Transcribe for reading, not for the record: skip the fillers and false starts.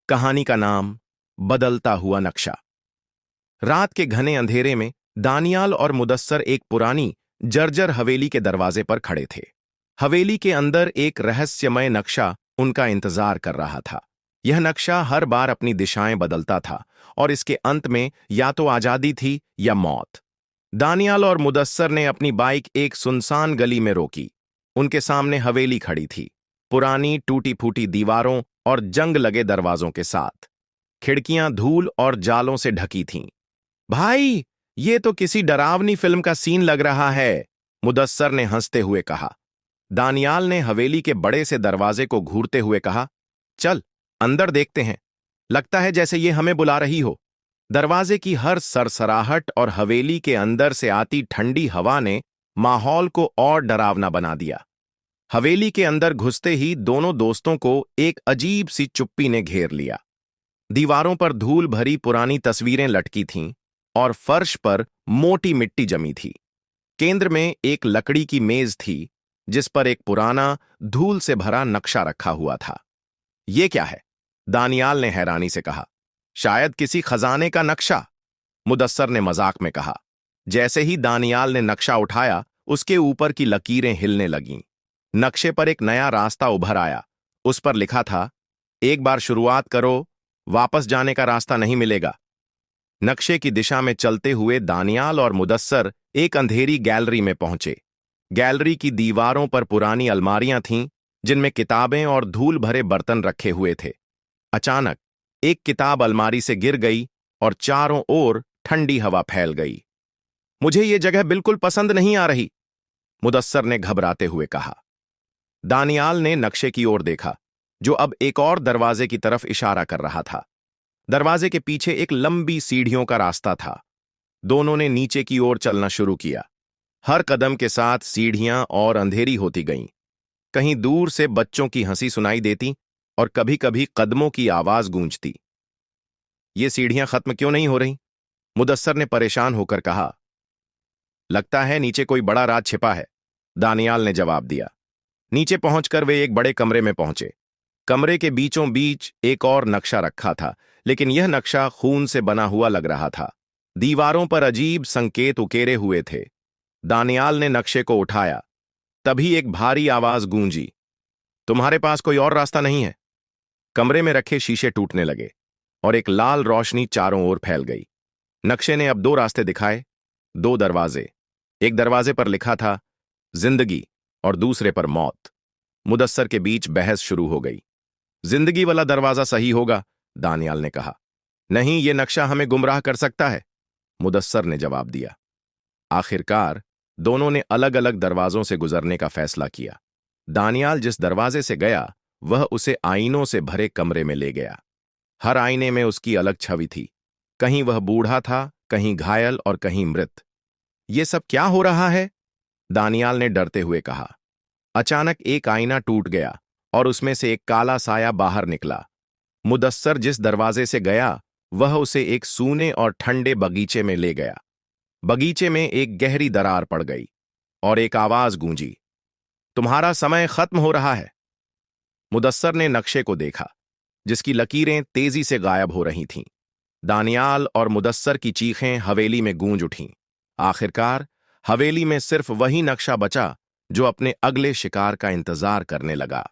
कहानी का नाम बदलता हुआ नक्शा। रात के घने अंधेरे में दानियाल और मुदस्सर एक पुरानी जर्जर हवेली के दरवाजे पर खड़े थे। हवेली के अंदर एक रहस्यमय नक्शा उनका इंतजार कर रहा था। यह नक्शा हर बार अपनी दिशाएं बदलता था और इसके अंत में या तो आजादी थी या मौत। दानियाल और मुदस्सर ने अपनी बाइक एक सुनसान गली में रोकी। उनके सामने हवेली खड़ी थी, पुरानी टूटी फूटी दीवारों और जंग लगे दरवाजों के साथ। खिड़कियां धूल और जालों से ढकी थीं। भाई, ये तो किसी डरावनी फिल्म का सीन लग रहा है, मुदस्सर ने हंसते हुए कहा। दानियाल ने हवेली के बड़े से दरवाजे को घूरते हुए कहा, चल अंदर देखते हैं, लगता है जैसे ये हमें बुला रही हो। दरवाजे की हर सरसराहट और हवेली के अंदर से आती ठंडी हवा ने माहौल को और डरावना बना दिया। हवेली के अंदर घुसते ही दोनों दोस्तों को एक अजीब सी चुप्पी ने घेर लिया। दीवारों पर धूल भरी पुरानी तस्वीरें लटकी थीं और फर्श पर मोटी मिट्टी जमी थी। केंद्र में एक लकड़ी की मेज थी जिस पर एक पुराना धूल से भरा नक्शा रखा हुआ था। ये क्या है? दानियाल ने हैरानी से कहा। शायद किसी खजाने का नक्शा, मुदस्सर ने मजाक में कहा। जैसे ही दानियाल ने नक्शा उठाया, उसके ऊपर की लकीरें हिलने लगीं। नक्शे पर एक नया रास्ता उभर आया। उस पर लिखा था, एक बार शुरुआत करो, वापस जाने का रास्ता नहीं मिलेगा। नक्शे की दिशा में चलते हुए दानियाल और मुदस्सर एक अंधेरी गैलरी में पहुंचे। गैलरी की दीवारों पर पुरानी अलमारियां थीं जिनमें किताबें और धूल भरे बर्तन रखे हुए थे। अचानक एक किताब अलमारी से गिर गई और चारों ओर ठंडी हवा फैल गई। मुझे ये जगह बिल्कुल पसंद नहीं आ रही, मुदस्सर ने घबराते हुए कहा। दानियाल ने नक्शे की ओर देखा, जो अब एक और दरवाजे की तरफ इशारा कर रहा था। दरवाजे के पीछे एक लंबी सीढ़ियों का रास्ता था। दोनों ने नीचे की ओर चलना शुरू किया। हर कदम के साथ सीढ़ियां और अंधेरी होती गईं। कहीं दूर से बच्चों की हंसी सुनाई देती और कभी-कभी कदमों की आवाज गूंजती। ये सीढ़ियां खत्म क्यों नहीं हो रही? मुदस्सर ने परेशान होकर कहा। लगता है नीचे कोई बड़ा राज छिपा है, दानियाल ने जवाब दिया। नीचे पहुंचकर वे एक बड़े कमरे में पहुंचे। कमरे के बीचों बीच एक और नक्शा रखा था, लेकिन यह नक्शा खून से बना हुआ लग रहा था। दीवारों पर अजीब संकेत उकेरे हुए थे। दानियाल ने नक्शे को उठाया। तभी एक भारी आवाज गूंजी, तुम्हारे पास कोई और रास्ता नहीं है? कमरे में रखे शीशे टूटने लगे और एक लाल रोशनी चारों ओर फैल गई। नक्शे ने अब दो रास्ते दिखाए, दो दरवाजे। एक दरवाजे पर लिखा था जिंदगी और दूसरे पर मौत। मुदस्सर के बीच बहस शुरू हो गई। जिंदगी वाला दरवाजा सही होगा, दानियाल ने कहा। नहीं, ये नक्शा हमें गुमराह कर सकता है, मुदस्सर ने जवाब दिया। आखिरकार दोनों ने अलग अलग दरवाजों से गुजरने का फैसला किया। दानियाल जिस दरवाजे से गया, वह उसे आईनों से भरे कमरे में ले गया। हर आईने में उसकी अलग छवि थी। कहीं वह बूढ़ा था, कहीं घायल और कहीं मृत। ये सब क्या हो रहा है? दानियाल ने डरते हुए कहा। अचानक एक आईना टूट गया और उसमें से एक काला साया बाहर निकला। मुदस्सर जिस दरवाजे से गया, वह उसे एक सूने और ठंडे बगीचे में ले गया। बगीचे में एक गहरी दरार पड़ गई और एक आवाज गूंजी, तुम्हारा समय खत्म हो रहा है। मुदस्सर ने नक्शे को देखा, जिसकी लकीरें तेजी से गायब हो रही थीं। दानियाल और मुदस्सर की चीखें हवेली में गूंज उठीं। आखिरकार हवेली में सिर्फ वही नक्शा बचा जो अपने अगले शिकार का इंतजार करने लगा।